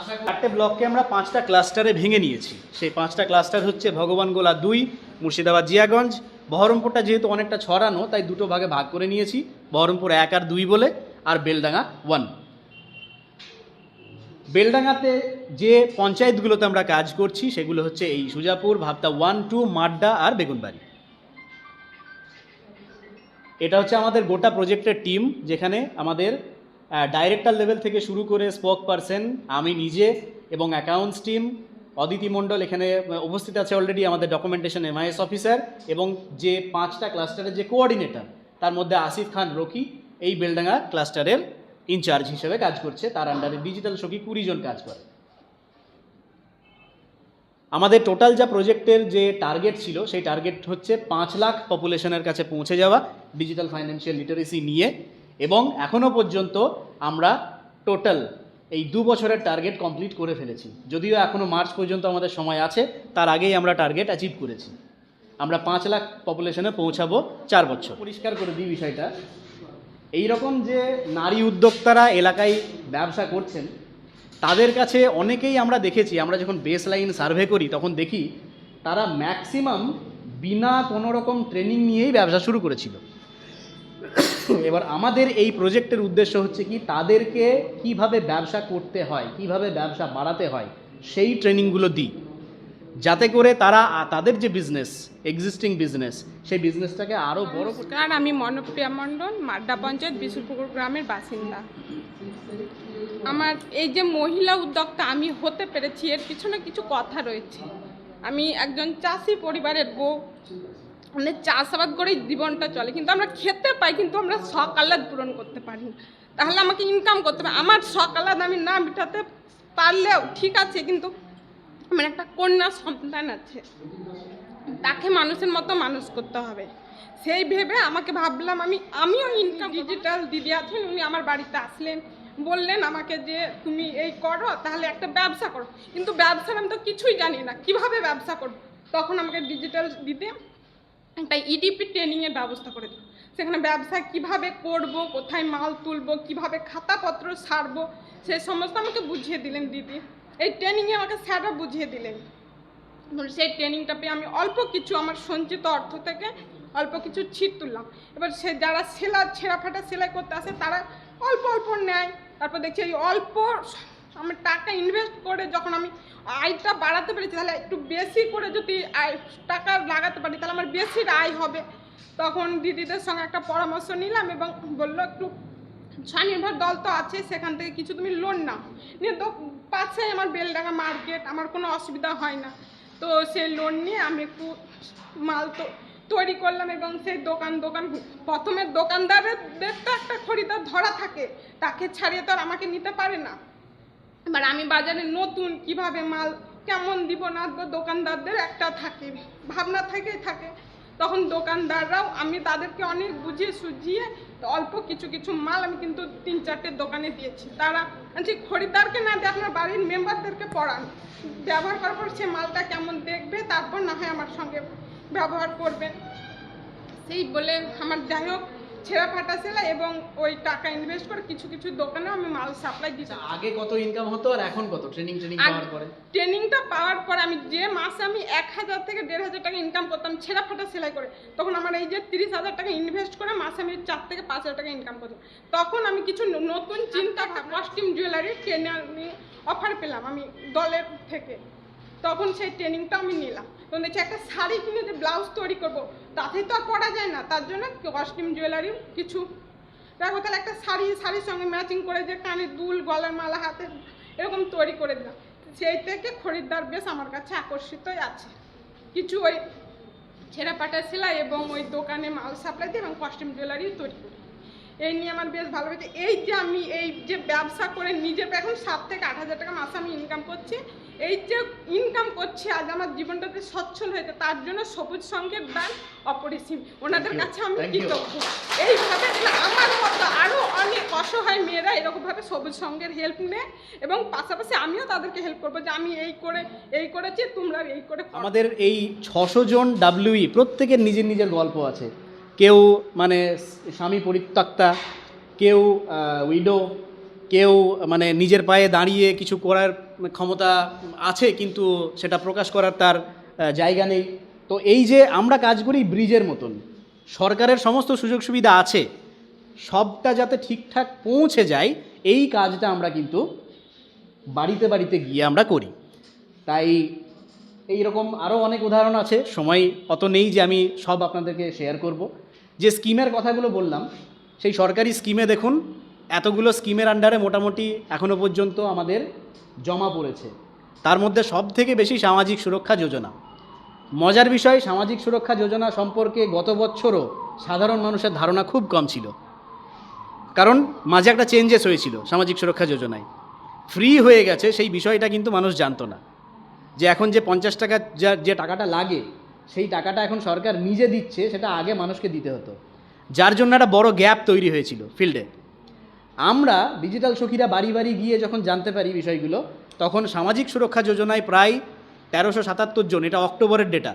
চারটে ব্লককে আমরা 5টা ক্লাস্টারে ভেঙে নিয়েছি। সেই 5টা ক্লাস্টার হচ্ছে ভগবানগোলা 2, মুর্শিদাবাদ জিয়াগঞ্জ, বহরমপুরটা যেহেতু অনেকটা ছড়ানো তাই দুটো ভাগে ভাগ করে নিয়েছি, বহরমপুর 1 আর 2 বলে, আর বেলডাঙ্গা 1। বেলডাঙ্গাতে যে পঞ্চায়েতগুলোতে আমরা কাজ করছি সেগুলো হচ্ছে এই সুজাপুর, ভাবতা 1, 2, মাড্ডা আর বেগুনবাড়ি। এটা হচ্ছে আমাদের গোটা প্রজেক্টের টিম, যেখানে আমাদের ডাইরেক্টর লেভেল থেকে শুরু করে স্পোক পারসন, আমি নিজে এবং অ্যাকাউন্টস টিম, অদিতি মণ্ডল এখানে উপস্থিত আছে অলরেডি, আমাদের ডকুমেন্টেশন MIS অফিসার, এবং যে 5টা ক্লাস্টারের যে কোঅর্ডিনেটর তার মধ্যে আসিফ খান রকি এই বেলডাঙ্গা ক্লাস্টারের ইনচার্জ হিসেবে কাজ করছে। তার আন্ডারে ডিজিটাল সখী 20 জন কাজ করে। আমাদের টোটাল যা প্রজেক্টের যে টার্গেট ছিল সেই টার্গেট হচ্ছে 5 লাখ পপুলেশনের কাছে পৌঁছে যাওয়া ডিজিটাল ফাইন্যান্সিয়াল লিটারেসি নিয়ে, এবং এখনও পর্যন্ত আমরা টোটাল এই 2 বছরের টার্গেট কমপ্লিট করে ফেলেছি। যদিও এখনও মার্চ পর্যন্ত আমাদের সময় আছে, তার আগেই আমরা টার্গেট অ্যাচিভ করেছি। আমরা 5 লাখ পপুলেশনে পৌঁছাবো 4 বছর। পরিষ্কার করে দিই বিষয়টা, এই রকম যে নারী উদ্যোক্তারা এলাকায় ব্যবসা করছেন তাদের কাছে অনেকেই আমরা দেখেছি, আমরা যখন বেস লাইন সার্ভে করি তখন দেখি তারা ম্যাক্সিমাম বিনা কোনো রকম ট্রেনিং নিয়েই ব্যবসা শুরু করেছিল। এবার আমাদের এই প্রজেক্টের উদ্দেশ্য হচ্ছে কি, তাদেরকে কিভাবে ব্যবসা করতে হয়, কিভাবে ব্যবসা বাড়াতে হয় সেই ট্রেনিংগুলো দিই, যাতে করে তারা তাদের যে বিজনেস, এক্সিস্টিং বিজনেস, সেই বিজনেসটাকে আরও বড় করতে। নমস্কার, আমি মনোপ্রিয়া মণ্ডল, মাড্ডা পঞ্চায়েত বিশুলপুকুর গ্রামের বাসিন্দা। আমার এই যে মহিলা উদ্যোক্তা আমি হতে পেরেছি এর পিছনে কিছু কথা রয়েছে। আমি একজন চাষি পরিবারের বউ, মানে চাষাবাদ করেই জীবনটা চলে, কিন্তু আমরা খেতে পাই কিন্তু আমরা শখ আহ্লাদ পূরণ করতে পারি না। তাহলে আমাকে ইনকাম করতে হবে। আমার শখ আহ্লাদ আমি না মেটাতে পারলেও ঠিক আছে, কিন্তু আমার একটা কন্যা সন্তান আছে, তাকে মানুষের মতো মানুষ করতে হবে। সেই ভেবে আমাকে ভাবলাম আমিও ইনকাম। ডিজিটাল দিদি আছেন, উনি আমার বাড়িতে আসলেন, বললেন আমাকে যে তুমি এই করো, তাহলে একটা ব্যবসা করো। কিন্তু ব্যবসার আমি তো কিছুই জানি না, কিভাবে ব্যবসা করব। তখন আমাকে ডিজিটাল দিতে একটা EDP ট্রেনিংয়ের ব্যবস্থা করে দিল। সেখানে ব্যবসা কিভাবে করব, কোথায় মাল তুলবো, কিভাবে খাতাপত্র সারবো, সে সমস্ত আমাকে বুঝিয়ে দিলেন দিদি। এই ট্রেনিংয়ে আমাকে স্যাররা বুঝিয়ে দিলেন। সেই ট্রেনিংটা পেয়ে আমি অল্প কিছু আমার সঞ্চিত অর্থ থেকে অল্প কিছু ছিট তুললাম। এবার সে যারা ছেঁড়া ফাটা সেলাই করতে আসে তারা অল্প অল্প নেয়। তারপর দেখছি এই অল্প আমার টাকা ইনভেস্ট করে যখন আমি আয়টা বাড়াতে পেরেছি, তাহলে একটু বেশি করে যদি টাকা লাগাতে পারি তাহলে আমার বেশি আয় হবে। তখন দিদিদের সঙ্গে একটা পরামর্শ নিলাম এবং বললো একটু স্বনির্ভর দল তো আছে, সেখান থেকে কিছু তুমি লোন নাও, নিয়ে তো পাশে আমার বেলডাঙ্গা মার্কেট, আমার কোনো অসুবিধা হয় না। তো সেই লোন নিয়ে আমি একটু মাল তো তৈরি করলাম এবং সেই দোকান প্রথমে দোকানদারের তো একটা খরিদ্দার ধরা থাকে, তাকে ছাড়িয়ে তো আর আমাকে নিতে পারে না। এবার আমি বাজারে নতুন, কিভাবে মাল কেমন দিব না দেবো, দোকানদারদের একটা থাকে ভাবনা থেকেই থাকে। তখন দোকানদাররাও, আমি তাদেরকে অনেক বুঝিয়ে সুঝিয়ে অল্প কিছু মাল আমি কিন্তু 3-4টে দোকানে দিয়েছি। তারা খরিদ্দারকে না দিয়ে আপনার বাড়ির মেম্বারদেরকে পড়ান, ব্যবহার করার পর সে মালটা কেমন দেখবে, তারপর না হয় আমার সঙ্গে ব্যবহার করবেন। সেই বলে আমার যাই হোক ছেঁড়া ফাটা সেলাই এবং ওই টাকা ইনভেস্ট করে কিছু দোকানে আমি মাল সাপ্লাই দিচ্ছি। আগে কত ইনকাম হতো আর এখন কত ট্রেনিং পাওয়ার পরে? ট্রেনিংটা পাওয়ার পরে আমি যে মাসে আমি 1000 থেকে 1500 টাকা ইনকাম করতাম ছেঁড়া ফাটা সেলাই করে, তখন আমার এই যে 30,000 টাকা ইনভেস্ট করে মাসে আমি 4 থেকে 5,000 টাকা ইনকাম করতাম। তখন আমি কিছু নতুন চিন্তা কস্টিউম জুয়েলারি ট্রেনিং অফার পেলাম আমি দলের থেকে। তখন সেই ট্রেনিংটা আমি নিলাম। তখন দেখছি একটা শাড়ি কিনে যে ব্লাউজ তৈরি করবো, তাতেই তো আর পরা যায় না, তার জন্য কস্টিউম জুয়েলারি কিছু দেখো, তাহলে একটা শাড়ির সঙ্গে ম্যাচিং করে যে কানের দুল, গলার মালা, হাতে এরকম তৈরি করে দিলাম। সেই থেকে খরিদ্দার বেশ আমার কাছে আকর্ষিতই আছে। কিছু ওই ছেঁড়া পাটা সেলাই এবং ওই দোকানে মাল সাপ্লাই দিই এবং কস্টিউম জুয়েলারিও তৈরি করি। এই নিয়ে আমার বেশ ভালো হয়েছে। এই যে আমি এই যে ব্যবসা করে নিজের এখন 7 থেকে 8,000 টাকা মাসে আমি ইনকাম করছি, এই যে ইনকাম করছি আজ আমার জীবনটাতে সচ্ছল হয়েছে, তার জন্য সবুজ সংঘের দান অপরিসীম। ওনাদের কাছে আমি কৃতজ্ঞ। এইভাবে আমার মতো আরও অনেক অসহায় মেয়েরা এরকমভাবে সবুজ সংঘের হেল্প নেয় এবং পাশাপাশি আমিও তাদেরকে হেল্প করবো যে আমি এই করেছি, তোমরা এই করে। আমাদের এই 600 জন WE প্রত্যেকের নিজের গল্প আছে। কেউ মানে স্বামী পরিত্যক্তা, কেউ উইডো, কেউ মানে নিজের পায়ে দাঁড়িয়ে কিছু করার ক্ষমতা আছে কিন্তু সেটা প্রকাশ করার তার জায়গা নেই। তো এই যে আমরা কাজ করি ব্রিজের মতন, সরকারের সমস্ত সুযোগ সুবিধা আছে, সবটা যাতে ঠিকঠাক পৌঁছে যায় এই কাজটা আমরা কিন্তু বাড়িতে বাড়িতে গিয়ে আমরা করি। তাই এই রকম আরও অনেক উদাহরণ আছে, সময় অত নেই যে আমি সব আপনাদেরকে শেয়ার করব। যে স্কিমের কথাগুলো বললাম, সেই সরকারি স্কিমে দেখুন এতগুলো স্কিমের আন্ডারে মোটামুটি এখনও পর্যন্ত আমাদের জমা পড়েছে। তার মধ্যে সব থেকে বেশি সামাজিক সুরক্ষা যোজনা। মজার বিষয়, সামাজিক সুরক্ষা যোজনা সম্পর্কে গত বছরও সাধারণ মানুষের ধারণা খুব কম ছিল, কারণ মাঝে একটা চেঞ্জেস হয়েছিল সামাজিক সুরক্ষা যোজনায়, ফ্রি হয়ে গেছে সেই বিষয়টা কিন্তু মানুষ জানতো না। যে এখন যে 50 টাকা যে টাকাটা লাগে সেই টাকাটা এখন সরকার নিজে দিচ্ছে, সেটা আগে মানুষকে দিতে হতো, যার জন্য একটা বড় গ্যাপ তৈরি হয়েছিল ফিল্ডে। আমরা ডিজিটাল সখীরা বাড়ি বাড়ি গিয়ে যখন জানতে পারি বিষয়গুলো, তখন সামাজিক সুরক্ষা যোজনায় প্রায় 1377 জন, এটা অক্টোবরের ডেটা,